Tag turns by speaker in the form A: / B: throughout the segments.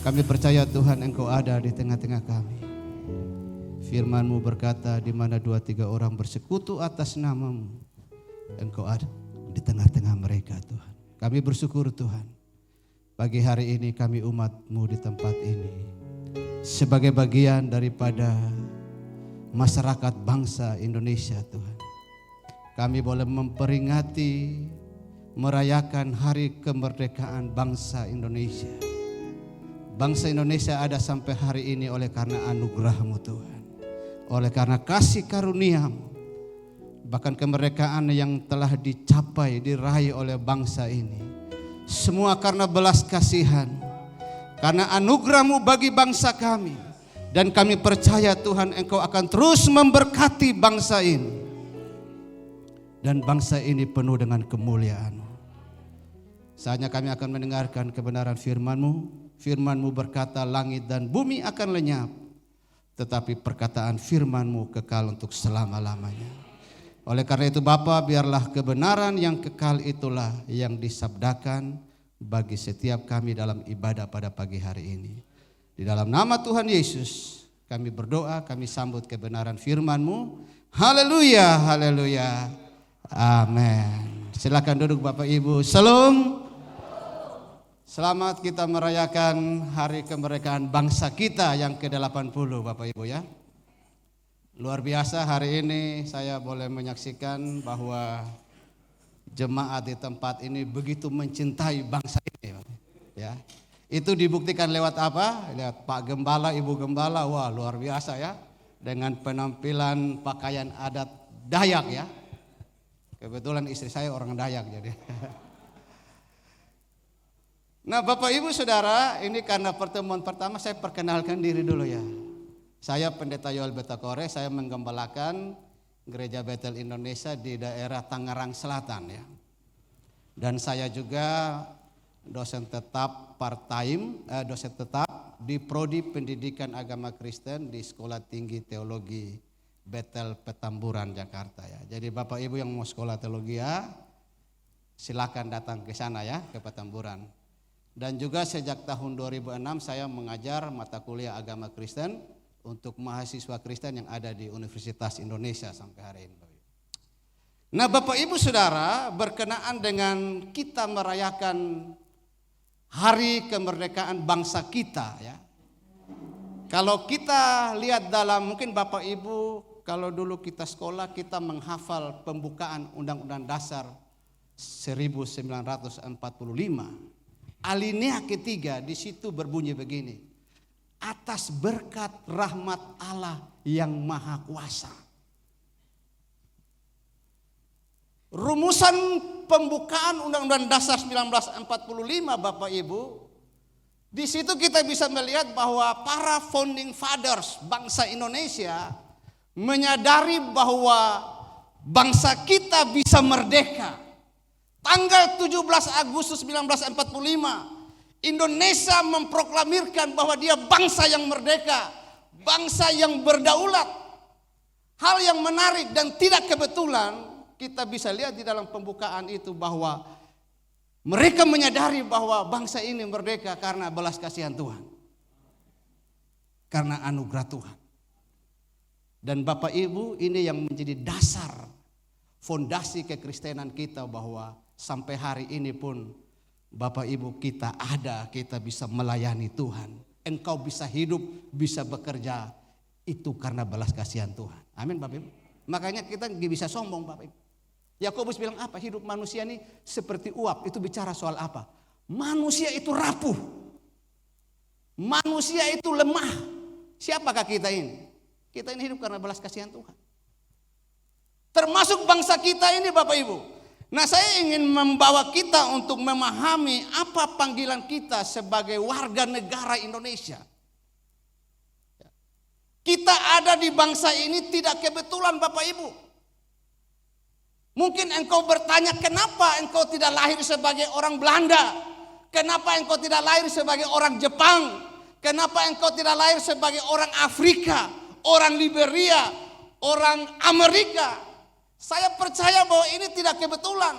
A: Kami percaya Tuhan Engkau ada di tengah-tengah kami. Firman-Mu berkata, di mana 2-3 orang bersekutu atas nama-Mu, Engkau ada di tengah-tengah mereka Tuhan. Kami bersyukur Tuhan, pagi hari ini kami umat-Mu di tempat ini, sebagai bagian daripada masyarakat bangsa Indonesia Tuhan. Kami boleh memperingati, merayakan hari kemerdekaan bangsa Indonesia. Bangsa Indonesia ada sampai hari ini oleh karena anugerah-Mu Tuhan. Oleh karena kasih karunia-Mu. Bahkan kemerdekaan yang telah dicapai, diraih oleh bangsa ini. Semua karena belas kasihan. Karena anugerah-Mu bagi bangsa kami. Dan kami percaya Tuhan Engkau akan terus memberkati bangsa ini. Dan bangsa ini penuh dengan kemuliaan-Mu. Saatnya kami akan mendengarkan kebenaran firman-Mu. Firman-Mu berkata langit dan bumi akan lenyap, tetapi perkataan firman-Mu kekal untuk selama-lamanya. Oleh karena itu Bapa, biarlah kebenaran yang kekal itulah yang disabdakan bagi setiap kami dalam ibadah pada pagi hari ini. Di dalam nama Tuhan Yesus kami berdoa, kami sambut kebenaran firman-Mu. Haleluya, haleluya, amin. Silakan duduk Bapak Ibu. Shalom. Selamat kita merayakan hari kemerdekaan bangsa kita yang ke-80 Bapak Ibu ya. Luar biasa hari ini saya boleh menyaksikan bahwa jemaat di tempat ini begitu mencintai bangsa ini ya. Itu dibuktikan lewat apa? Lihat Pak Gembala, Ibu Gembala, wah luar biasa ya. Dengan penampilan pakaian adat Dayak ya. Kebetulan istri saya orang Dayak jadi. Nah Bapak Ibu Saudara, ini karena pertemuan pertama saya perkenalkan diri dulu ya. Saya Pendeta Yoel Betakore, saya menggembalakan Gereja Betel Indonesia di daerah Tangerang Selatan ya. Dan saya juga dosen tetap part-time, dosen tetap di Prodi Pendidikan Agama Kristen di Sekolah Tinggi Teologi Betel Petamburan Jakarta ya. Jadi Bapak Ibu yang mau sekolah teologi ya, silakan datang ke sana ya, ke Petamburan. Dan juga sejak tahun 2006 saya mengajar mata kuliah agama Kristen untuk mahasiswa Kristen yang ada di Universitas Indonesia sampai hari ini. Nah Bapak Ibu Saudara, berkenaan dengan kita merayakan hari kemerdekaan bangsa kita ya. Kalau kita lihat dalam, mungkin Bapak Ibu kalau dulu kita sekolah kita menghafal pembukaan Undang-Undang Dasar 1945. Alinea ketiga di situ berbunyi begini. Atas berkat rahmat Allah yang maha kuasa. Rumusan pembukaan Undang-Undang Dasar 1945 Bapak Ibu. Di situ kita bisa melihat bahwa para founding fathers bangsa Indonesia menyadari bahwa bangsa kita bisa merdeka. Tanggal 17 Agustus 1945 Indonesia memproklamirkan bahwa dia bangsa yang merdeka, bangsa yang berdaulat. Hal yang menarik dan tidak kebetulan kita bisa lihat di dalam pembukaan itu bahwa mereka menyadari bahwa bangsa ini merdeka karena belas kasihan Tuhan, karena anugerah Tuhan. Dan Bapak Ibu, ini yang menjadi dasar fondasi kekristenan kita bahwa sampai hari ini pun Bapak Ibu kita ada, kita bisa melayani Tuhan. Engkau bisa hidup, bisa bekerja, itu karena belas kasihan Tuhan. Amin Bapak Ibu. Makanya kita gak bisa sombong Bapak Ibu. Yakobus bilang apa? Hidup manusia ini seperti uap. Itu bicara soal apa? Manusia itu rapuh. Manusia itu lemah. Siapakah kita ini? Kita ini hidup karena belas kasihan Tuhan. Termasuk bangsa kita ini Bapak Ibu. Nah saya ingin membawa kita untuk memahami apa panggilan kita sebagai warga negara Indonesia. Kita ada di bangsa ini tidak kebetulan Bapak Ibu. Mungkin engkau bertanya kenapa engkau tidak lahir sebagai orang Belanda. Kenapa engkau tidak lahir sebagai orang Jepang. Kenapa engkau tidak lahir sebagai orang Afrika, orang Liberia, orang Amerika. Saya percaya bahwa ini tidak kebetulan.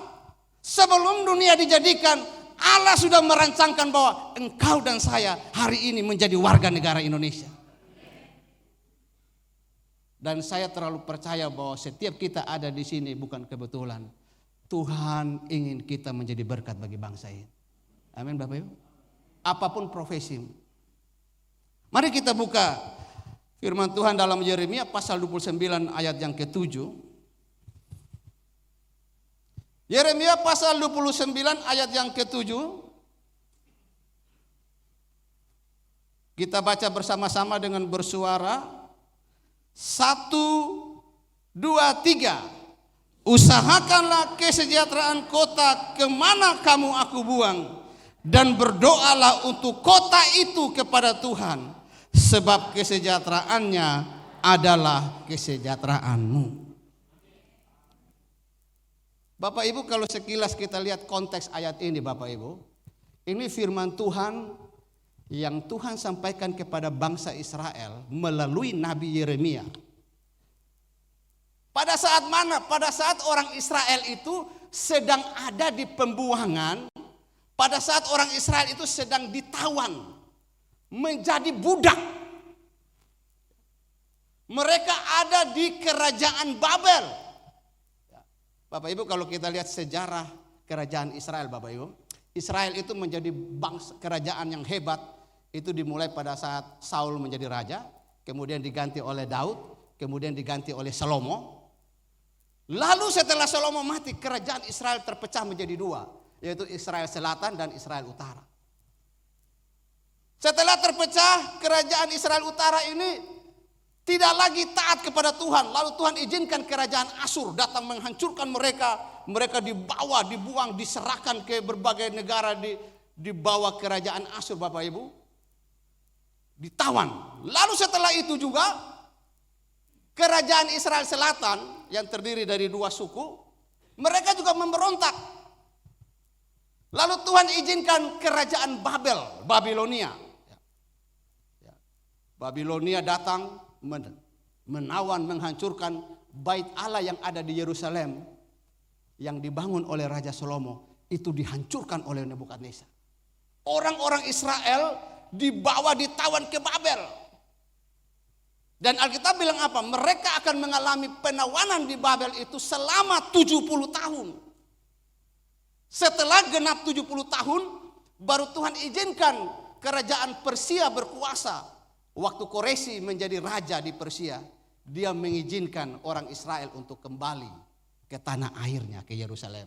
A: Sebelum dunia dijadikan, Allah sudah merancangkan bahwa engkau dan saya hari ini menjadi warga negara Indonesia. Dan saya terlalu percaya bahwa setiap kita ada di sini bukan kebetulan. Tuhan ingin kita menjadi berkat bagi bangsa ini. Amin Bapak Ibu. Apapun profesimu. Mari kita buka firman Tuhan dalam Yeremia pasal 29 ayat yang ke-7. Yeremia pasal 29 ayat yang ke-7. Kita baca bersama-sama dengan bersuara. 1, 2, 3. Usahakanlah kesejahteraan kota kemana kamu aku buang, dan berdoalah untuk kota itu kepada Tuhan, sebab kesejahteraannya adalah kesejahteraanmu. Bapak Ibu, kalau sekilas kita lihat konteks ayat ini Bapak Ibu, ini firman Tuhan yang Tuhan sampaikan kepada bangsa Israel melalui Nabi Yeremia. Pada saat mana? Pada saat orang Israel itu sedang ada di pembuangan, pada saat orang Israel itu sedang ditawan, menjadi budak. Mereka ada di kerajaan Babel. Bapak Ibu, kalau kita lihat sejarah kerajaan Israel Bapak Ibu, Israel itu menjadi bangsa kerajaan yang hebat. Itu dimulai pada saat Saul menjadi raja, kemudian diganti oleh Daud, kemudian diganti oleh Salomo. Lalu setelah Salomo mati, kerajaan Israel terpecah menjadi dua, yaitu Israel Selatan dan Israel Utara. Setelah terpecah, kerajaan Israel Utara ini tidak lagi taat kepada Tuhan. Lalu Tuhan izinkan kerajaan Asyur datang menghancurkan mereka. Mereka dibawa, dibuang, diserahkan ke berbagai negara di bawah kerajaan Asyur Bapak Ibu. Ditawan. Lalu setelah itu juga kerajaan Israel Selatan yang terdiri dari dua suku, mereka juga memberontak. Lalu Tuhan izinkan kerajaan Babel, Babilonia. Babilonia datang menawan, menghancurkan bait Allah yang ada di Yerusalem yang dibangun oleh Raja Salomo, itu dihancurkan oleh Nebukadnezar. Orang-orang Israel dibawa, ditawan ke Babel. Dan Alkitab bilang apa? Mereka akan mengalami penawanan di Babel itu selama 70 tahun. Setelah genap 70 tahun, baru Tuhan izinkan kerajaan Persia berkuasa. Waktu Koresi menjadi raja di Persia, dia mengizinkan orang Israel untuk kembali ke tanah airnya, ke Yerusalem.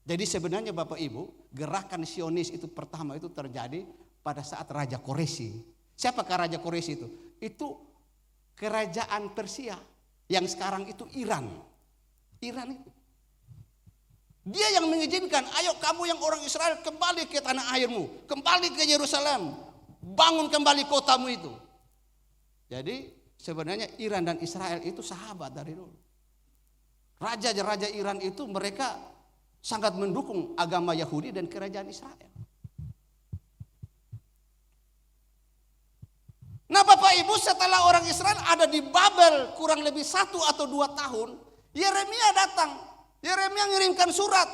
A: Jadi sebenarnya Bapak Ibu, gerakan Sionis itu pertama itu terjadi pada saat Raja Koresi. Siapakah Raja Koresi itu? Itu kerajaan Persia yang sekarang itu Iran. Iran itu. Dia yang mengizinkan, ayo kamu yang orang Israel kembali ke tanah airmu, kembali ke Yerusalem, bangun kembali kotamu itu. Jadi sebenarnya Iran dan Israel itu sahabat dari dulu. Raja-raja Iran itu mereka sangat mendukung agama Yahudi dan kerajaan Israel. Nah Bapak Ibu, setelah orang Israel ada di Babel kurang lebih 1 atau 2 tahun, Yeremia datang. Yeremia mengirimkan surat.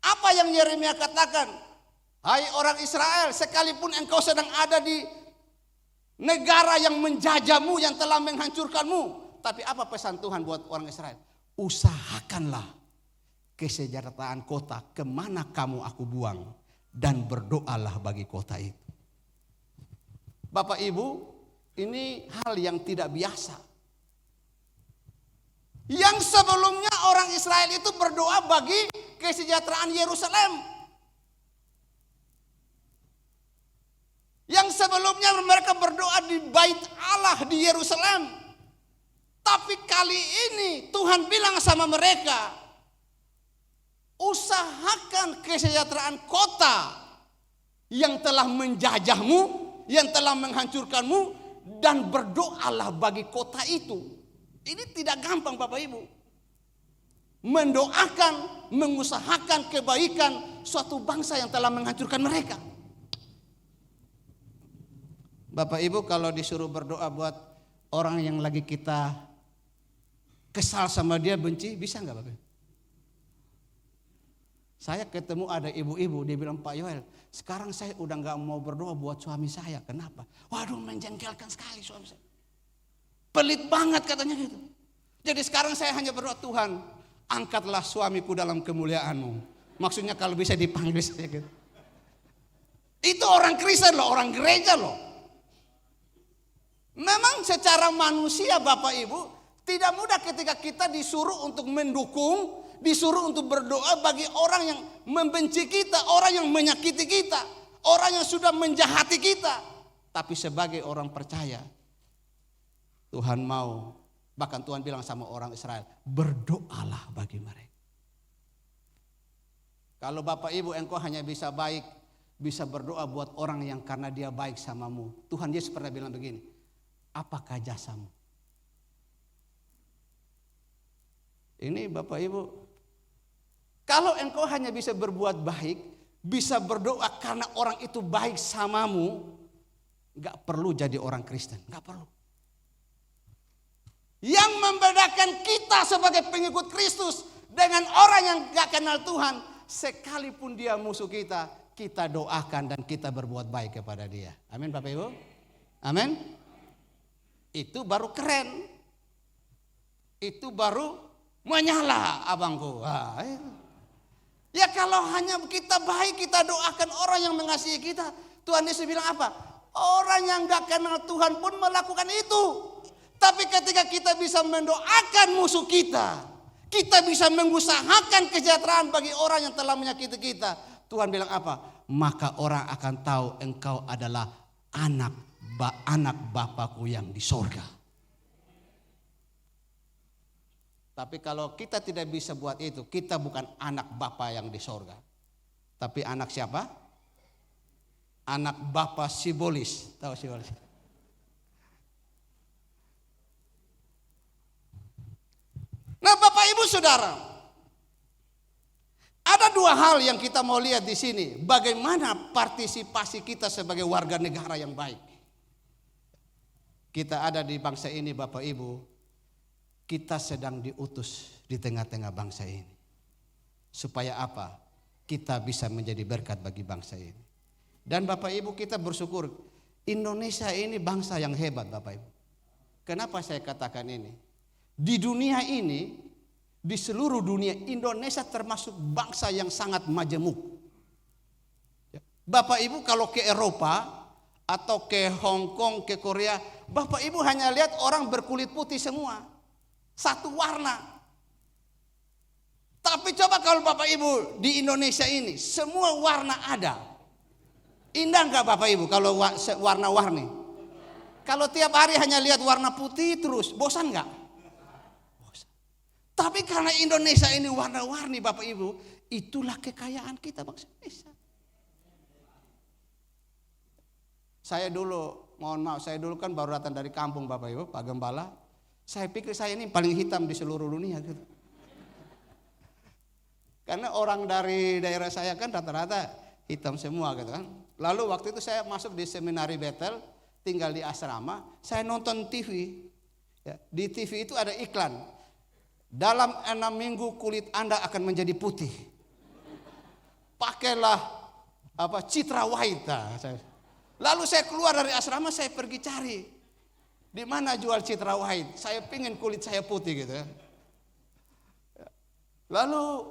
A: Apa yang Yeremia katakan? Hai orang Israel, sekalipun engkau sedang ada di negara yang menjajahmu, yang telah menghancurkanmu, tapi apa pesan Tuhan buat orang Israel? Usahakanlah kesejahteraan kota kemana kamu aku buang, dan berdoalah bagi kota itu. Bapak Ibu, ini hal yang tidak biasa. Yang sebelumnya orang Israel itu berdoa bagi kesejahteraan Yerusalem. Yang sebelumnya mereka berdoa di bait Allah di Yerusalem. Tapi kali ini Tuhan bilang sama mereka, usahakan kesejahteraan kota yang telah menjajahmu, yang telah menghancurkanmu, dan berdoalah bagi kota itu. Ini tidak gampang Bapak Ibu. Mendoakan, mengusahakan kebaikan suatu bangsa yang telah menghancurkan mereka. Bapak Ibu, kalau disuruh berdoa buat orang yang lagi kita kesal sama dia, benci, bisa enggak Bapak Ibu? Saya ketemu ada ibu-ibu, dia bilang, Pak Yoel, sekarang saya udah gak mau berdoa buat suami saya. Kenapa? Waduh, menjengkelkan sekali suami saya. Pelit banget katanya gitu. Jadi sekarang saya hanya berdoa, Tuhan, angkatlah suamiku dalam kemuliaan-Mu. Maksudnya kalau bisa dipanggil saya gitu. Itu orang Kristen loh, orang gereja loh. Memang secara manusia Bapak Ibu, tidak mudah ketika kita disuruh untuk mendukung, disuruh untuk berdoa bagi orang yang membenci kita, orang yang menyakiti kita, orang yang sudah menjahati kita. Tapi sebagai orang percaya, Tuhan mau, bahkan Tuhan bilang sama orang Israel, berdoalah bagi mereka. Kalau Bapak Ibu engkau hanya bisa baik, bisa berdoa buat orang yang karena dia baik samamu. Tuhan Yesus pernah bilang begini, apakah jasamu? Ini Bapak Ibu, kalau engkau hanya bisa berbuat baik, bisa berdoa karena orang itu baik samamu, gak perlu jadi orang Kristen, gak perlu. Yang membedakan kita sebagai pengikut Kristus dengan orang yang gak kenal Tuhan, sekalipun dia musuh kita, kita doakan dan kita berbuat baik kepada dia. Amin Bapak Ibu? Amin? Itu baru keren. Itu baru menyala abangku. Ya kalau hanya kita baik, kita doakan orang yang mengasihi kita. Tuhan Yesus bilang apa? Orang yang gak kenal Tuhan pun melakukan itu. Tapi ketika kita bisa mendoakan musuh kita, kita bisa mengusahakan kesejahteraan bagi orang yang telah menyakiti kita, Tuhan bilang apa? Maka orang akan tahu engkau adalah anak Bapakku yang di sorga. Tapi kalau kita tidak bisa buat itu, kita bukan anak Bapa yang di sorga. Tapi anak siapa? Anak Bapa Sibolis. Tahu Sibolis? Nah Bapak Ibu Saudara, ada dua hal yang kita mau lihat di sini. Bagaimana partisipasi kita sebagai warga negara yang baik. Kita ada di bangsa ini Bapak Ibu, kita sedang diutus di tengah-tengah bangsa ini. Supaya apa? Kita bisa menjadi berkat bagi bangsa ini. Dan Bapak Ibu kita bersyukur, Indonesia ini bangsa yang hebat Bapak Ibu. Kenapa saya katakan ini? Di dunia ini, di seluruh dunia, Indonesia termasuk bangsa yang sangat majemuk. Bapak Ibu kalau ke Eropa atau ke Hong Kong, ke Korea, Bapak Ibu hanya lihat orang berkulit putih semua. Satu warna. Tapi coba kalau Bapak Ibu di Indonesia ini, semua warna ada. Indah enggak Bapak Ibu kalau warna-warni? Kalau tiap hari hanya lihat warna putih terus, bosan enggak? Tapi karena Indonesia ini warna-warni Bapak Ibu, itulah kekayaan kita bangsa Indonesia. Saya dulu, mohon maaf, saya dulu kan baru datang dari kampung Bapak Ibu, Pak Gembala. Saya pikir saya ini paling hitam di seluruh dunia gitu. Karena orang dari daerah saya kan rata-rata hitam semua gitu kan. Lalu waktu itu saya masuk di seminari Bethel, tinggal di asrama, saya nonton TV. Ya, di TV itu ada iklan. Dalam 6 minggu kulit Anda akan menjadi putih. Pakailah Citra White. Lalu saya keluar dari asrama, saya pergi cari di mana jual Citra White. Saya pingin kulit saya putih gitu. Lalu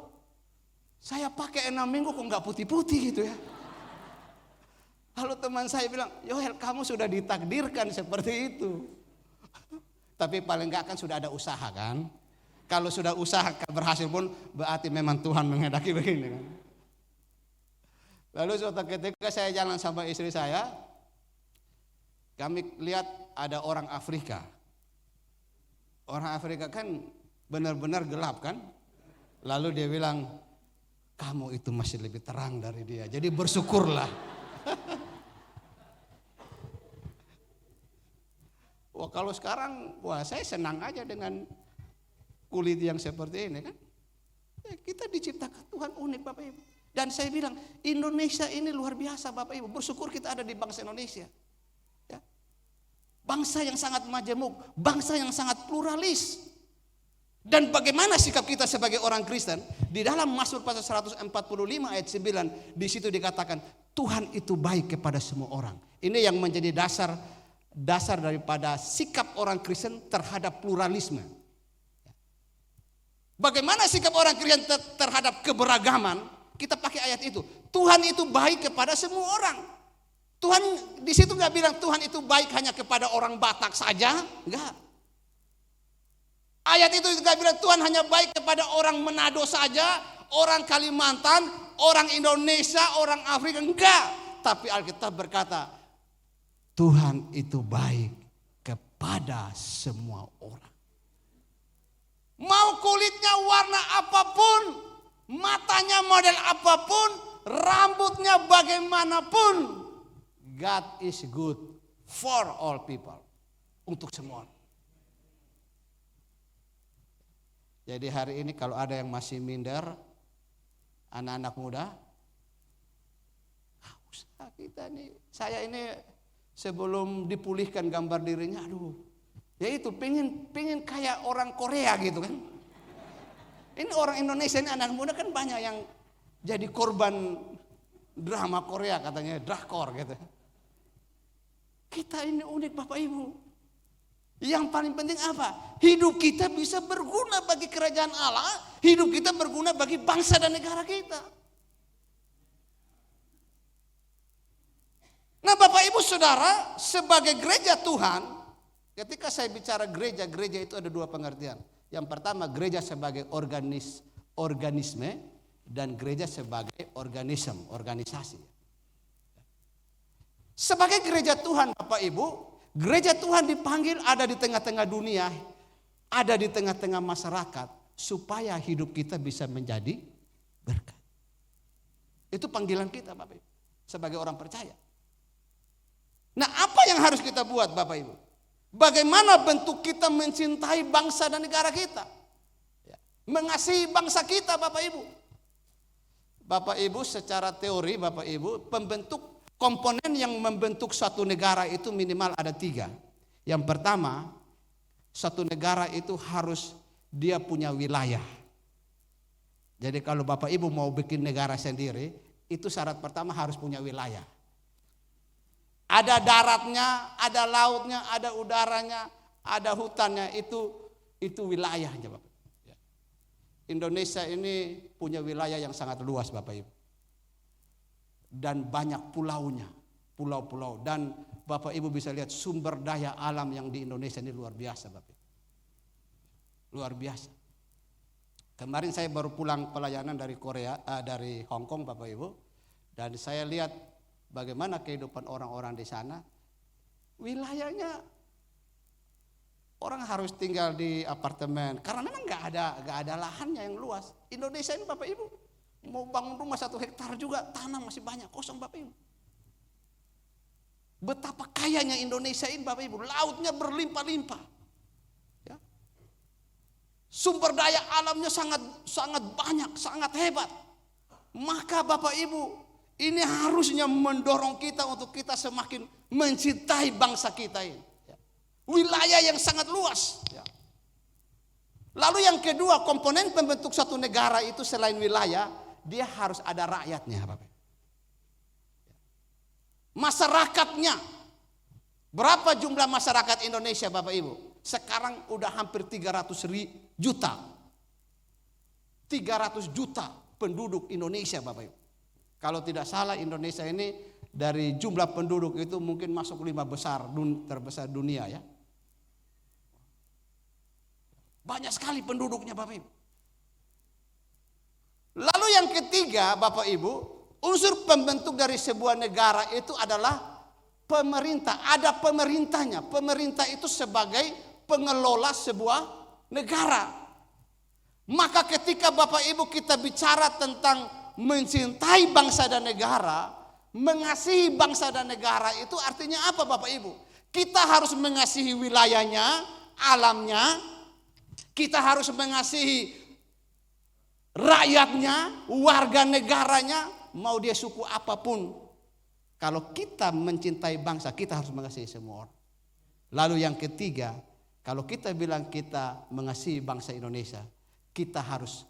A: saya pakai 6 minggu kok nggak putih-putih gitu ya. Lalu teman saya bilang, Yoel kamu sudah ditakdirkan seperti itu. Tapi paling nggak kan sudah ada usaha kan. Kalau sudah usaha berhasil pun berarti memang Tuhan menghendaki begini kan. Lalu suatu ketika saya jalan sama istri saya, kami lihat ada orang Afrika. Orang Afrika kan benar-benar gelap kan. Lalu dia bilang, kamu itu masih lebih terang dari dia. Jadi bersyukurlah. Wah kalau sekarang, wah saya senang aja dengan kulit yang seperti ini kan. Ya, kita diciptakan Tuhan unik Bapak Ibu. Dan saya bilang Indonesia ini luar biasa Bapak Ibu. Bersyukur kita ada di bangsa Indonesia. Ya. Bangsa yang sangat majemuk, bangsa yang sangat pluralis. Dan bagaimana sikap kita sebagai orang Kristen? Di dalam Mazmur pasal 145 ayat 9, di situ dikatakan Tuhan itu baik kepada semua orang. Ini yang menjadi dasar daripada sikap orang Kristen terhadap pluralisme. Bagaimana sikap orang Kristen terhadap keberagaman? Kita pakai ayat itu. Tuhan itu baik kepada semua orang. Tuhan di situ nggak bilang Tuhan itu baik hanya kepada orang Batak saja, enggak. Ayat itu juga bilang Tuhan hanya baik kepada orang Manado saja, orang Kalimantan, orang Indonesia, orang Afrika, enggak. Tapi Alkitab berkata Tuhan itu baik kepada semua orang. Mau kulitnya warna apapun, matanya model apapun, rambutnya bagaimanapun, God is good for all people. Untuk semua orang. Jadi hari ini kalau ada yang masih minder, anak-anak muda, usah kita nih, saya ini sebelum dipulihkan gambar dirinya, aduh, ya itu pengen kayak orang Korea gitu kan. Ini orang Indonesia ini anak muda kan banyak yang jadi korban drama Korea katanya, drakor gitu. Kita ini unik Bapak Ibu. Yang paling penting apa? Hidup kita bisa berguna bagi kerajaan Allah, hidup kita berguna bagi bangsa dan negara kita. Nah Bapak Ibu Saudara, sebagai gereja Tuhan, ketika saya bicara gereja itu ada dua pengertian. Yang pertama gereja sebagai organisme dan gereja sebagai organisasi. Sebagai gereja Tuhan Bapak Ibu, gereja Tuhan dipanggil ada di tengah-tengah dunia, ada di tengah-tengah masyarakat, supaya hidup kita bisa menjadi berkat. Itu panggilan kita Bapak Ibu, sebagai orang percaya. Nah apa yang harus kita buat Bapak Ibu? Bagaimana bentuk kita mencintai bangsa dan negara kita? Mengasihi bangsa kita Bapak Ibu. Bapak Ibu secara teori Bapak Ibu, komponen yang membentuk suatu negara itu minimal ada 3. Yang pertama, suatu negara itu harus dia punya wilayah. Jadi kalau Bapak Ibu mau bikin negara sendiri, itu syarat pertama harus punya wilayah. Ada daratnya, ada lautnya, ada udaranya, ada hutannya, itu wilayahnya Bapak. Indonesia ini punya wilayah yang sangat luas Bapak Ibu. Dan banyak pulaunya, pulau-pulau. Dan Bapak Ibu bisa lihat sumber daya alam yang di Indonesia ini luar biasa Bapak Ibu. Luar biasa. Kemarin saya baru pulang pelayanan dari dari Hong Kong Bapak Ibu. Dan saya lihat bagaimana kehidupan orang-orang di sana. Wilayahnya orang harus tinggal di apartemen karena memang nggak ada lahannya yang luas. Indonesia ini Bapak Ibu mau bangun rumah 1 hektar juga tanah masih banyak kosong Bapak Ibu. Betapa kayanya Indonesia ini Bapak Ibu, lautnya berlimpah-limpah. Ya. Sumber daya alamnya sangat banyak, sangat hebat. Maka Bapak Ibu, ini harusnya mendorong kita untuk kita semakin mencintai bangsa kita ini. Ya. Wilayah yang sangat luas. Ya. Lalu yang kedua, komponen pembentuk suatu negara itu selain wilayah, dia harus ada rakyatnya Bapak. Masyarakatnya. Berapa jumlah masyarakat Indonesia Bapak Ibu? Sekarang udah hampir 300 juta. 300 juta penduduk Indonesia Bapak Ibu. Kalau tidak salah Indonesia ini dari jumlah penduduk itu mungkin masuk 5 terbesar dunia ya. Banyak sekali penduduknya Bapak Ibu. Lalu yang ketiga Bapak Ibu, unsur pembentuk dari sebuah negara itu adalah pemerintah. Ada pemerintahnya. Pemerintah itu sebagai pengelola sebuah negara. Maka ketika Bapak Ibu kita bicara tentang mencintai bangsa dan negara, mengasihi bangsa dan negara itu artinya apa Bapak Ibu? Kita harus mengasihi wilayahnya, alamnya, kita harus mengasihi rakyatnya, warga negaranya, mau dia suku apapun. Kalau kita mencintai bangsa, kita harus mengasihi semua orang. Lalu yang ketiga, Kalau kita bilang kita mengasihi bangsa Indonesia, kita harus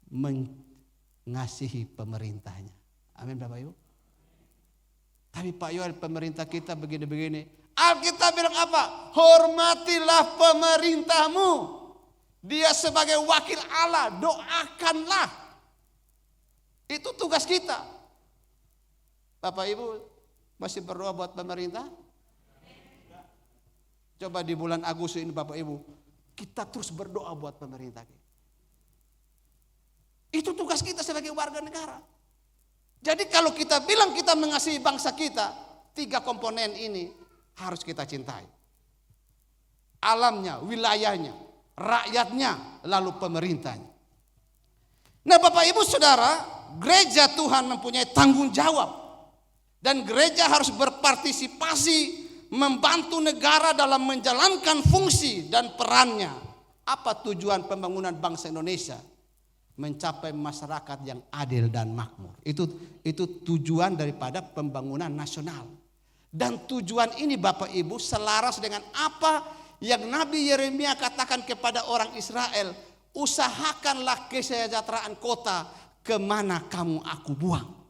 A: mengasihi pemerintahnya. Amin Bapak Ibu. Tapi Pak Yoel, pemerintah kita begini-begini. Alkitab bilang apa? Hormatilah pemerintahmu. Dia sebagai wakil Allah, doakanlah. Itu tugas kita. Bapak Ibu masih berdoa buat pemerintah? Coba di bulan Agustus ini Bapak Ibu, kita terus berdoa buat pemerintah. Itu tugas kita sebagai warga negara. Jadi kalau kita bilang kita mengasihi bangsa kita, 3 komponen ini harus kita cintai. Alamnya, wilayahnya, rakyatnya, lalu pemerintahnya. Nah Bapak Ibu Saudara, gereja Tuhan mempunyai tanggung jawab. Dan gereja harus berpartisipasi membantu negara dalam menjalankan fungsi dan perannya. Apa tujuan pembangunan bangsa Indonesia? Mencapai masyarakat yang adil dan makmur. Itu tujuan daripada pembangunan nasional. Dan tujuan ini Bapak Ibu selaras dengan apa yang Nabi Yeremia katakan kepada orang Israel. Usahakanlah kesejahteraan kota, kemana kamu aku buang.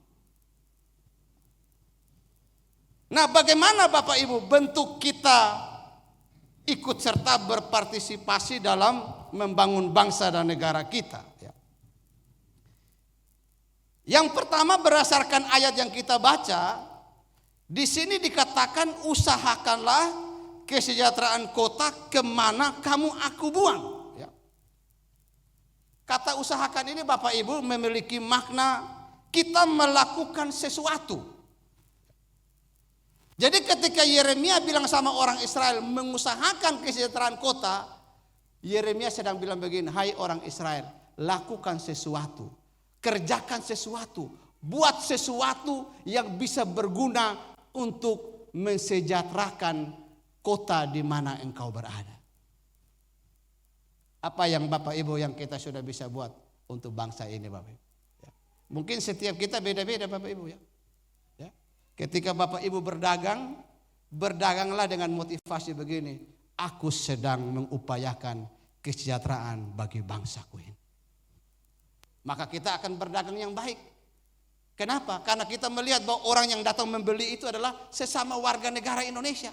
A: Nah bagaimana Bapak Ibu bentuk kita ikut serta berpartisipasi dalam membangun bangsa dan negara kita. Yang pertama berdasarkan ayat yang kita baca, di sini dikatakan usahakanlah kesejahteraan kota kemana kamu aku buang. Kata usahakan ini Bapak Ibu memiliki makna kita melakukan sesuatu. Jadi ketika Yeremia bilang sama orang Israel mengusahakan kesejahteraan kota, Yeremia sedang bilang begini, hai orang Israel, lakukan sesuatu, kerjakan sesuatu, buat sesuatu yang bisa berguna untuk mensejahterakan kota di mana engkau berada. Apa yang Bapak Ibu yang kita sudah bisa buat untuk bangsa ini Bapak Ibu? Mungkin setiap kita beda-beda Bapak Ibu ya. Ketika Bapak Ibu berdagang, berdaganglah dengan motivasi begini. Aku sedang mengupayakan kesejahteraan bagi bangsaku ini. Maka kita akan berdagang yang baik. Kenapa? Karena kita melihat bahwa orang yang datang membeli itu adalah sesama warga negara Indonesia.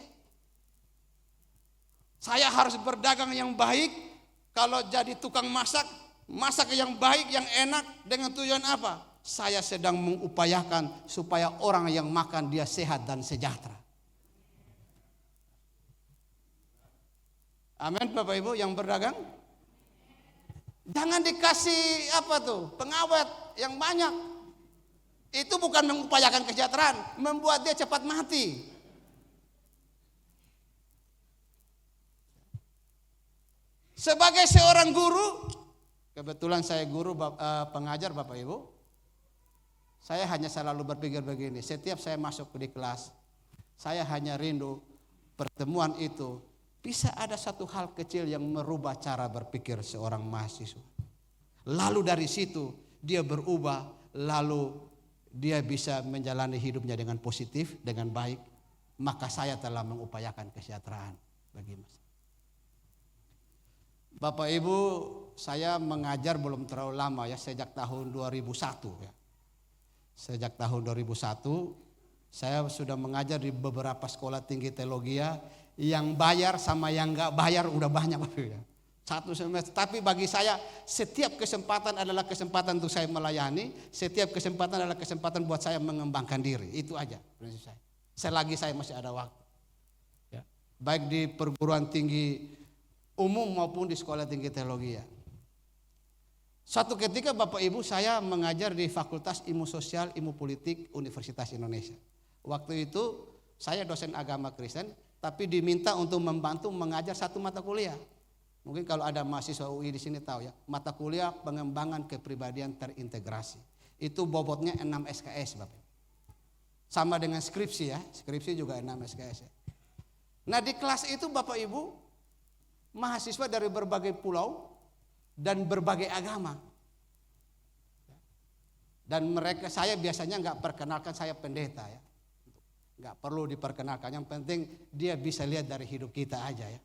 A: Saya harus berdagang yang baik. Kalau jadi tukang masak, masak yang baik, yang enak dengan tujuan apa? Saya sedang mengupayakan supaya orang yang makan dia sehat dan sejahtera. Amin Bapak Ibu yang berdagang. Jangan dikasih pengawet yang banyak. Itu bukan mengupayakan kesejahteraan, membuat dia cepat mati. Sebagai seorang guru, kebetulan saya guru pengajar Bapak Ibu. Saya hanya selalu berpikir begini, setiap saya masuk di kelas, saya hanya rindu pertemuan itu bisa ada satu hal kecil yang merubah cara berpikir seorang mahasiswa. Lalu dari situ dia berubah, lalu dia bisa menjalani hidupnya dengan positif, dengan baik. Maka saya telah mengupayakan kesejahteraan bagi masyarakat. Bapak Ibu, saya mengajar belum terlalu lama ya, sejak tahun 2001 ya. Sejak tahun 2001 saya sudah mengajar di beberapa sekolah tinggi teologi yang bayar sama yang enggak bayar udah banyak Bapak ya. 1 semester, tapi bagi saya setiap kesempatan adalah kesempatan untuk saya melayani, setiap kesempatan adalah kesempatan buat saya mengembangkan diri. Itu aja prinsip saya. Selagi saya masih ada waktu. Ya. Baik di perguruan tinggi umum maupun di sekolah tinggi teologi ya. Suatu ketika Bapak Ibu saya mengajar di Fakultas Ilmu Sosial Ilmu Politik Universitas Indonesia. Waktu itu saya dosen agama Kristen tapi diminta untuk membantu mengajar satu mata kuliah. Mungkin kalau ada mahasiswa UI di sini tahu ya, mata kuliah pengembangan kepribadian terintegrasi. Itu bobotnya 6 SKS Bapak. Sama dengan skripsi ya, skripsi juga 6 SKS ya. Nah di kelas itu Bapak Ibu mahasiswa dari berbagai pulau dan berbagai agama. Dan mereka, saya biasanya enggak perkenalkan saya pendeta ya. Enggak perlu diperkenalkan, yang penting dia bisa lihat dari hidup kita aja ya.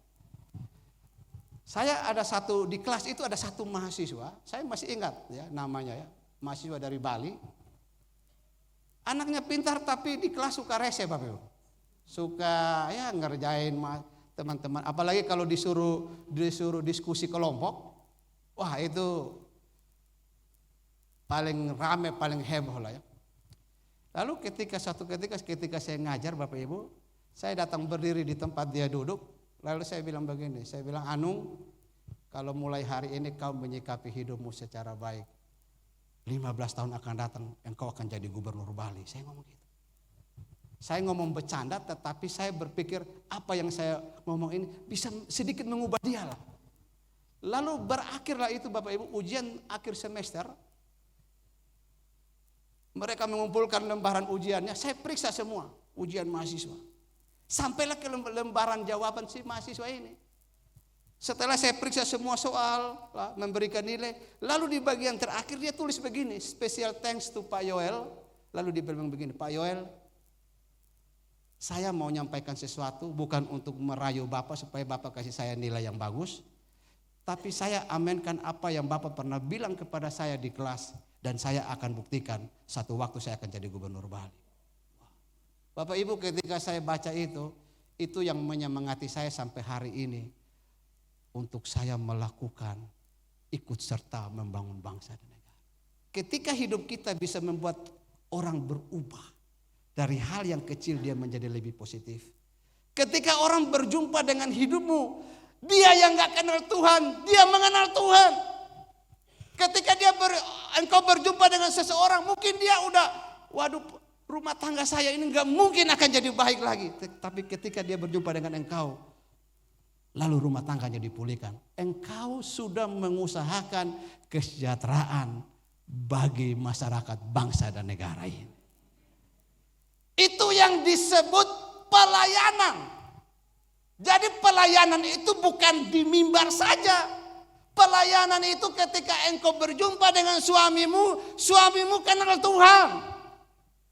A: Saya ada satu di kelas itu ada satu mahasiswa, saya masih ingat ya namanya ya, mahasiswa dari Bali. Anaknya pintar tapi di kelas suka rese Bapak Ibu. Suka ya ngerjain teman-teman, apalagi kalau disuruh diskusi kelompok. Wah, itu paling rame, paling heboh lah ya. Lalu ketika saya ngajar Bapak Ibu, saya datang berdiri di tempat dia duduk. Lalu saya bilang begini, saya bilang, Anung, kalau mulai hari ini kau menyikapi hidupmu secara baik, 15 tahun akan datang, engkau akan jadi gubernur Bali. Saya ngomong gitu. Saya ngomong bercanda, tetapi saya berpikir apa yang saya ngomong ini bisa sedikit mengubah dia lah. Lalu berakhirlah itu Bapak Ibu, ujian akhir semester. Mereka mengumpulkan lembaran ujiannya, saya periksa semua ujian mahasiswa. Sampailah ke lembaran jawaban si mahasiswa ini. Setelah saya periksa semua soal, memberikan nilai, lalu di bagian terakhir dia tulis begini, special thanks to Pak Yoel. Lalu dia bilang begini, Pak Yoel, saya mau nyampaikan sesuatu bukan untuk merayu Bapak supaya Bapak kasih saya nilai yang bagus, tapi saya amenkan apa yang Bapak pernah bilang kepada saya di kelas, dan saya akan buktikan satu waktu saya akan jadi gubernur Bali. Bapak Ibu, ketika saya baca itu yang menyemangati saya sampai hari ini untuk saya melakukan ikut serta membangun bangsa dan negara. Ketika hidup kita bisa membuat orang berubah dari hal yang kecil dia menjadi lebih positif. Ketika orang berjumpa dengan hidupmu, dia yang gak kenal Tuhan, dia mengenal Tuhan. Ketika engkau berjumpa dengan seseorang, mungkin dia udah, waduh, rumah tangga saya ini gak mungkin akan jadi baik lagi. Tapi ketika dia berjumpa dengan engkau, lalu rumah tangganya dipulihkan, engkau sudah mengusahakan kesejahteraan bagi masyarakat bangsa dan negara ini. Itu yang disebut pelayanan. Jadi pelayanan itu bukan di mimbar saja. Pelayanan itu ketika engkau berjumpa dengan suamimu, suamimu kenal Tuhan.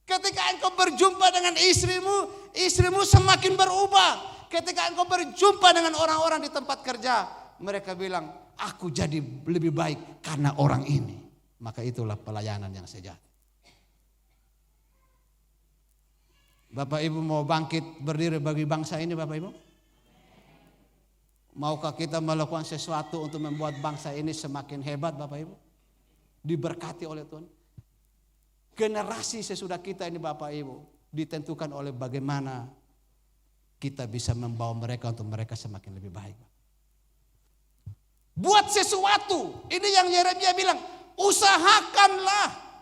A: Ketika engkau berjumpa dengan istrimu, istrimu semakin berubah. Ketika engkau berjumpa dengan orang-orang di tempat kerja, mereka bilang, aku jadi lebih baik karena orang ini. Maka itulah pelayanan yang sejati. Bapak Ibu mau bangkit berdiri bagi bangsa ini Bapak Ibu? Maukah kita melakukan sesuatu untuk membuat bangsa ini semakin hebat Bapak Ibu? Diberkati oleh Tuhan. Generasi sesudah kita ini Bapak Ibu ditentukan oleh bagaimana kita bisa membawa mereka untuk mereka semakin lebih baik. Buat sesuatu, ini yang Yeremia bilang, usahakanlah.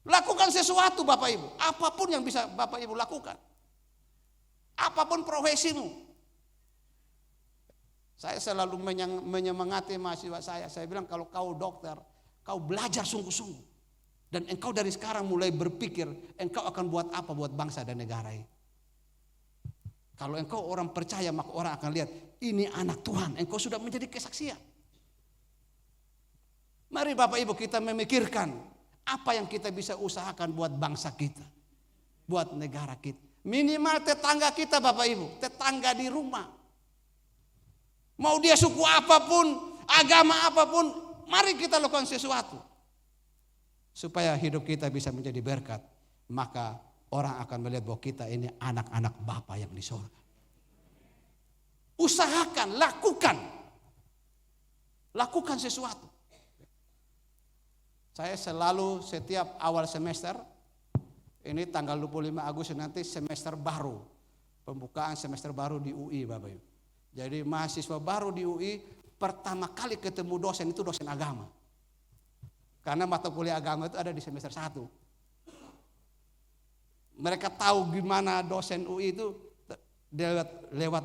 A: Lakukan sesuatu Bapak Ibu, apapun yang bisa Bapak Ibu lakukan. Apapun profesimu. Saya selalu menyemangati mahasiswa saya bilang kalau kau dokter, kau belajar sungguh-sungguh. Dan engkau dari sekarang mulai berpikir engkau akan buat apa buat bangsa dan negara ini. Kalau engkau orang percaya maka orang akan lihat ini anak Tuhan, engkau sudah menjadi kesaksian. Mari Bapak Ibu kita memikirkan apa yang kita bisa usahakan buat bangsa kita, buat negara kita. Minimal tetangga kita Bapak Ibu, tetangga di rumah. Mau dia suku apapun, agama apapun, mari kita lakukan sesuatu. Supaya hidup kita bisa menjadi berkat, maka orang akan melihat bahwa kita ini anak-anak Bapa yang di surga. Usahakan, lakukan sesuatu. Saya selalu setiap awal semester, ini tanggal 25 Agustus nanti semester baru, pembukaan semester baru di UI Bapak Ibu. Jadi mahasiswa baru di UI pertama kali ketemu dosen itu dosen agama. Karena mata kuliah agama itu ada di semester 1. Mereka tahu gimana dosen UI itu lewat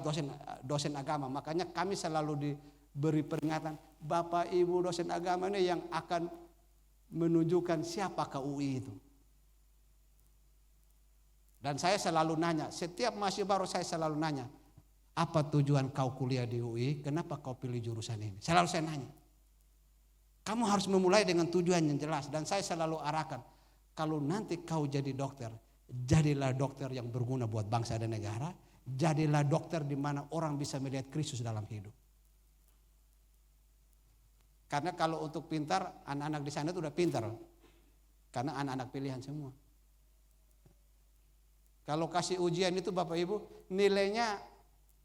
A: dosen agama. Makanya kami selalu diberi peringatan, Bapak Ibu dosen agama ini yang akan menunjukkan siapakah UI itu. Dan saya selalu nanya, setiap mahasiswa baru saya selalu nanya, apa tujuan kau kuliah di UI? Kenapa kau pilih jurusan ini? Selalu saya nanya. Kamu harus memulai dengan tujuan yang jelas. Dan saya selalu arahkan, kalau nanti kau jadi dokter, jadilah dokter yang berguna buat bangsa dan negara. Jadilah dokter di mana orang bisa melihat Kristus dalam hidup. Karena kalau untuk pintar, anak-anak di sana itu udah pintar. Karena anak-anak pilihan semua. Kalau kasih ujian itu Bapak Ibu, nilainya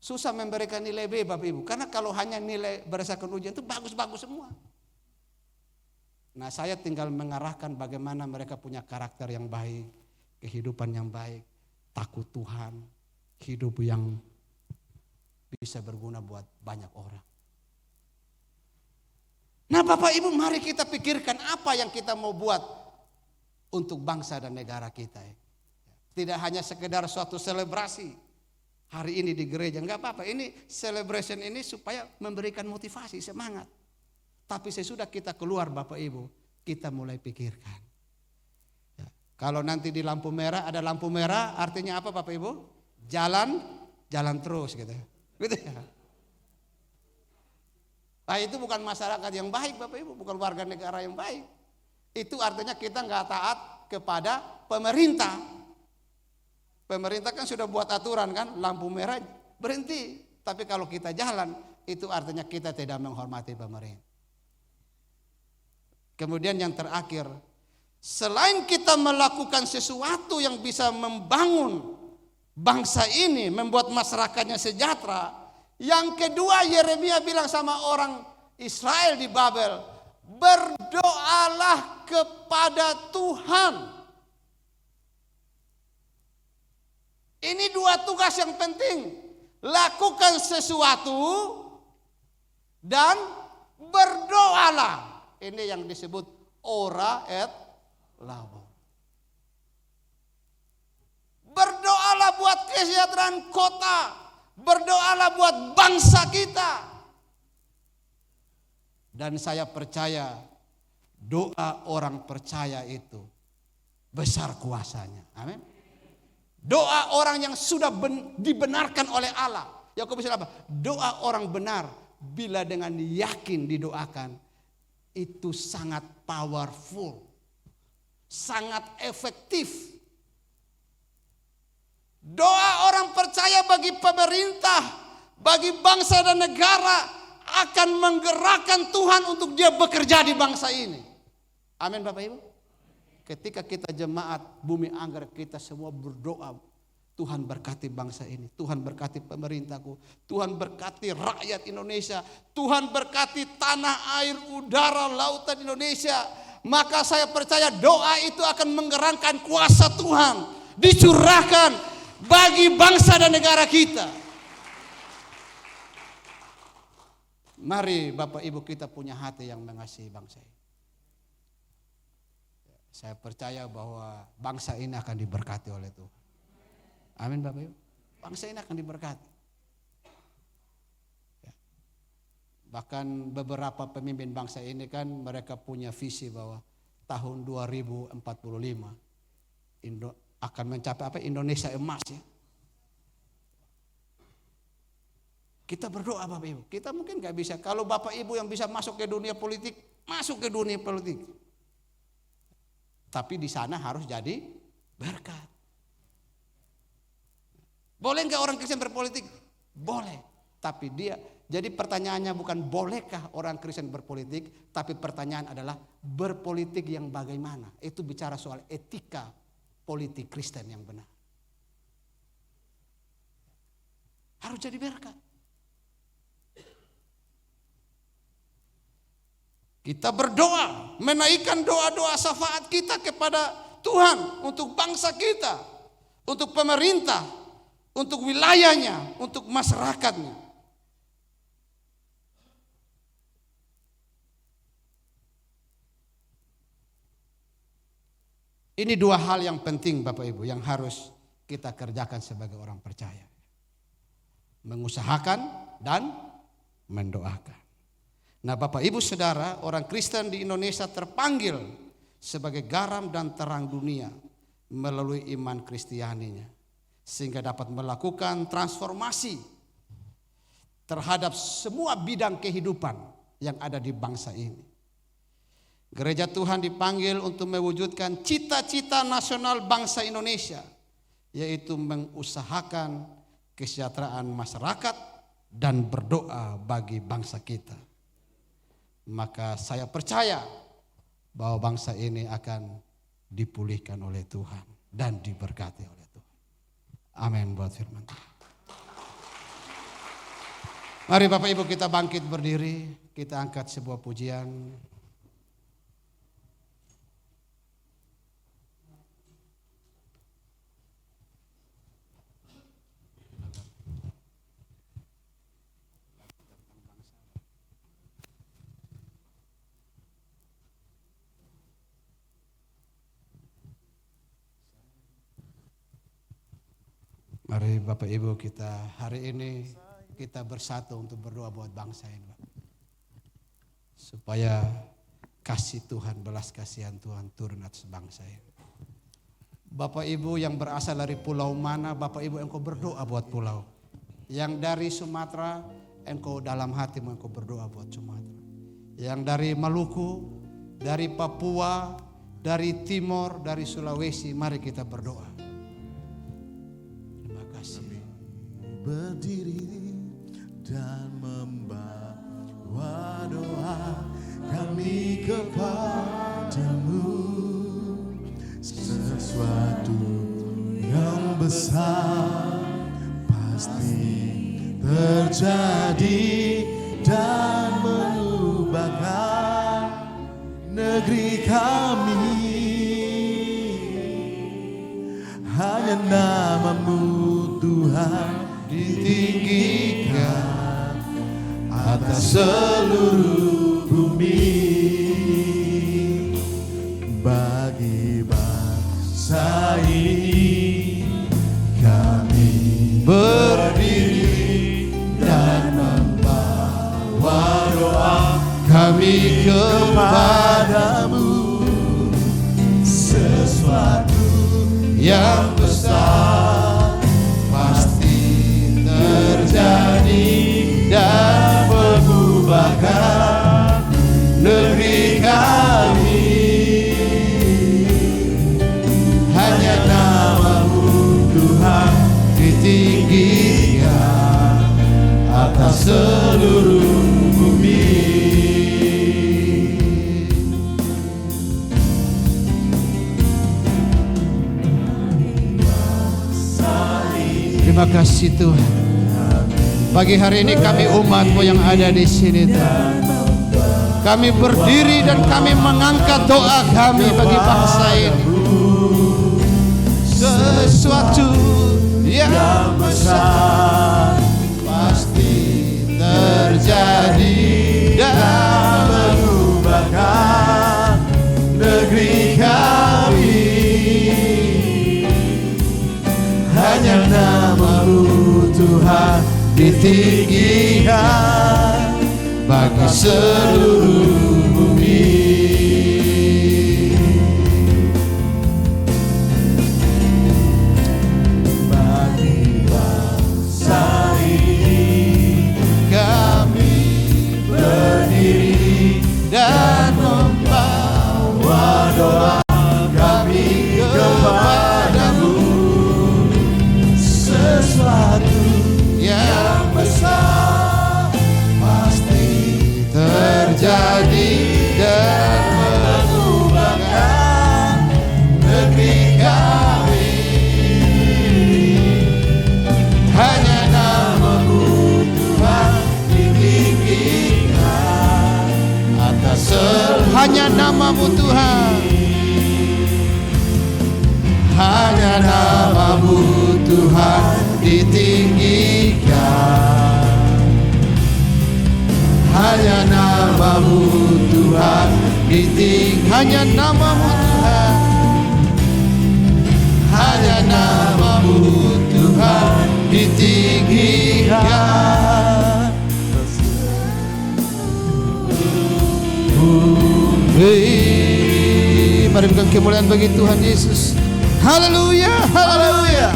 A: susah memberikan nilai B Bapak Ibu. Karena kalau hanya nilai berdasarkan ujian itu bagus-bagus semua. Nah, saya tinggal mengarahkan bagaimana mereka punya karakter yang baik, kehidupan yang baik, takut Tuhan, hidup yang bisa berguna buat banyak orang. Nah Bapak Ibu, mari kita pikirkan apa yang kita mau buat untuk bangsa dan negara kita. Tidak hanya sekedar suatu selebrasi hari ini di gereja, enggak apa-apa. Ini celebration ini supaya memberikan motivasi, semangat. Tapi sesudah kita keluar Bapak Ibu, kita mulai pikirkan. Ya, kalau nanti di lampu merah, ada lampu merah artinya apa Bapak Ibu? Jalan terus gitu. Gitu ya. Nah itu bukan masyarakat yang baik Bapak Ibu, bukan warga negara yang baik. Itu artinya kita nggak taat kepada pemerintah. Pemerintah kan sudah buat aturan kan, lampu merah berhenti. Tapi kalau kita jalan, itu artinya kita tidak menghormati pemerintah. Kemudian yang terakhir, selain kita melakukan sesuatu yang bisa membangun bangsa ini, membuat masyarakatnya sejahtera, yang kedua Yeremia bilang sama orang Israel di Babel, berdoalah kepada Tuhan. Ini dua tugas yang penting. Lakukan sesuatu dan berdoalah. Ini yang disebut ora et labor. Berdoalah buat kesejahteraan kota. Berdoalah buat bangsa kita. Dan saya percaya doa orang percaya itu besar kuasanya. Amin. Doa orang yang sudah dibenarkan oleh Allah. Yakobus bilang apa? Doa orang benar bila dengan yakin didoakan itu sangat powerful. Sangat efektif. Doa orang percaya bagi pemerintah, bagi bangsa dan negara akan menggerakkan Tuhan untuk dia bekerja di bangsa ini. Amin Bapak Ibu. Ketika kita jemaat Bumi Anggrek, kita semua berdoa, Tuhan berkati bangsa ini, Tuhan berkati pemerintahku, Tuhan berkati rakyat Indonesia, Tuhan berkati tanah, air, udara, lautan Indonesia. Maka saya percaya doa itu akan menggerakkan kuasa Tuhan, dicurahkan bagi bangsa dan negara kita. Mari Bapak Ibu kita punya hati yang mengasihi bangsa ini. Saya percaya bahwa bangsa ini akan diberkati oleh Tuhan. Amin Bapak Ibu. Bangsa ini akan diberkati. Ya. Bahkan beberapa pemimpin bangsa ini kan mereka punya visi bahwa tahun 2045 akan mencapai apa? Indonesia emas ya. Kita berdoa Bapak Ibu. Kita mungkin gak bisa. Kalau Bapak Ibu yang bisa masuk ke dunia politik, masuk ke dunia politik. Tapi di sana harus jadi berkat. Boleh nggak orang Kristen berpolitik? Boleh. Tapi jadi pertanyaannya bukan bolehkah orang Kristen berpolitik, tapi pertanyaan adalah berpolitik yang bagaimana. Itu bicara soal etika politik Kristen yang benar. Harus jadi berkat. Kita berdoa, menaikkan doa-doa syafaat kita kepada Tuhan untuk bangsa kita, untuk pemerintah, untuk wilayahnya, untuk masyarakatnya. Ini dua hal yang penting Bapak Ibu yang harus kita kerjakan sebagai orang percaya. Mengusahakan dan mendoakan. Nah Bapak Ibu Saudara, orang Kristen di Indonesia terpanggil sebagai garam dan terang dunia melalui iman Kristianinya. Sehingga dapat melakukan transformasi terhadap semua bidang kehidupan yang ada di bangsa ini. Gereja Tuhan dipanggil untuk mewujudkan cita-cita nasional bangsa Indonesia, yaitu mengusahakan kesejahteraan masyarakat dan berdoa bagi bangsa kita. Maka saya percaya bahwa bangsa ini akan dipulihkan oleh Tuhan dan diberkati oleh Tuhan. Amin buat firman Tuhan. Mari Bapak Ibu kita bangkit berdiri, kita angkat sebuah pujian. Mari Bapak Ibu kita hari ini kita bersatu untuk berdoa buat bangsa ini, Pak. Supaya kasih Tuhan, belas kasihan Tuhan turun atas bangsa ini. Bapak Ibu yang berasal dari pulau mana, Bapak Ibu engkau berdoa buat pulau. Yang dari Sumatera, engkau dalam hatimu engkau berdoa buat Sumatera. Yang dari Maluku, dari Papua, dari Timor, dari Sulawesi, mari kita berdoa.
B: Berdiri dan membawa doa kami kepadamu, sesuatu yang besar pasti terjadi dan mengubahkan negeri kami. Hanya nama-Mu Tuhan ditinggikan atas seluruh bumi. Bagi bangsa ini kami berdiri dan membawa doa kami kepadamu, sesuatu yang besar terjadi dan mengubahkan negeri kami. Hanya nama-Mu Tuhan ditinggikan atas seluruh bumi. Terima kasih Tuhan. Pagi hari ini kami umat-Mu yang ada di sini Tuhan. Kami berdiri dan kami mengangkat doa kami bagi bangsa ini. Sesuatu yang besar pasti terjadi dan mengubahkan negeri kami. Hanya nama-Mu Tuhan ditinggikan bagi seluruh bumi. Bagi bangsa ini kami berdiri dan membawa doa kami kepadamu, sesuatu yang besar pasti terjadi dan mengubahkan negeri kami. Hanya nama-Mu Tuhan ditinggikan atas seluruh. Hanya nama-Mu Tuhan. Hanya nama-Mu Tuhan ditinggikan. Hanya nama-Mu Tuhan ditinggikan. Hanya nama-Mu Tuhan. Hanya nama-Mu Tuhan ditinggikan. Mari berikan kemuliaan bagi Tuhan Yesus. Haleluya, haleluya.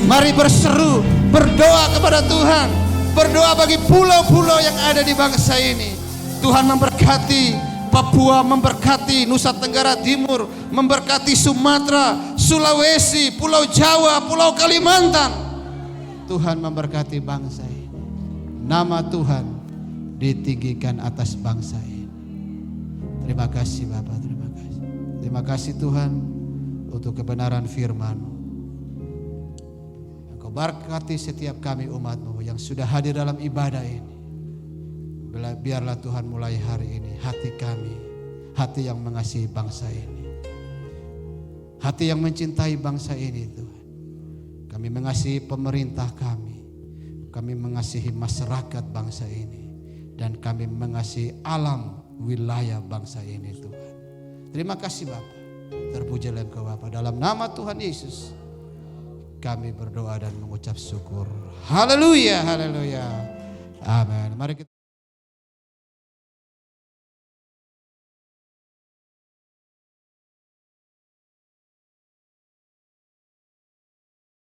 B: Mari berseru, berdoa kepada Tuhan. Berdoa bagi pulau-pulau yang ada di bangsa ini. Tuhan memberkati Papua, memberkati Nusa Tenggara Timur, memberkati Sumatera, Sulawesi, Pulau Jawa, Pulau Kalimantan. Tuhan memberkati bangsa ini. Nama Tuhan ditinggikan atas bangsa ini. Terima kasih Bapak, terima kasih. Terima kasih Tuhan untuk kebenaran firman-Mu. Engkau berkati setiap kami umat-Mu yang sudah hadir dalam ibadah ini. Biarlah Tuhan mulai hari ini hati kami, hati yang mengasihi bangsa ini. Hati yang mencintai bangsa ini Tuhan. Kami mengasihi pemerintah kami. Kami mengasihi masyarakat bangsa ini. Dan kami mengasihi alam wilayah bangsa ini Tuhan. Terima kasih Bapa. Terpujilah Engkau Bapa. Dalam nama Tuhan Yesus kami berdoa dan mengucap syukur. Haleluya, haleluya. Amin. Mari kita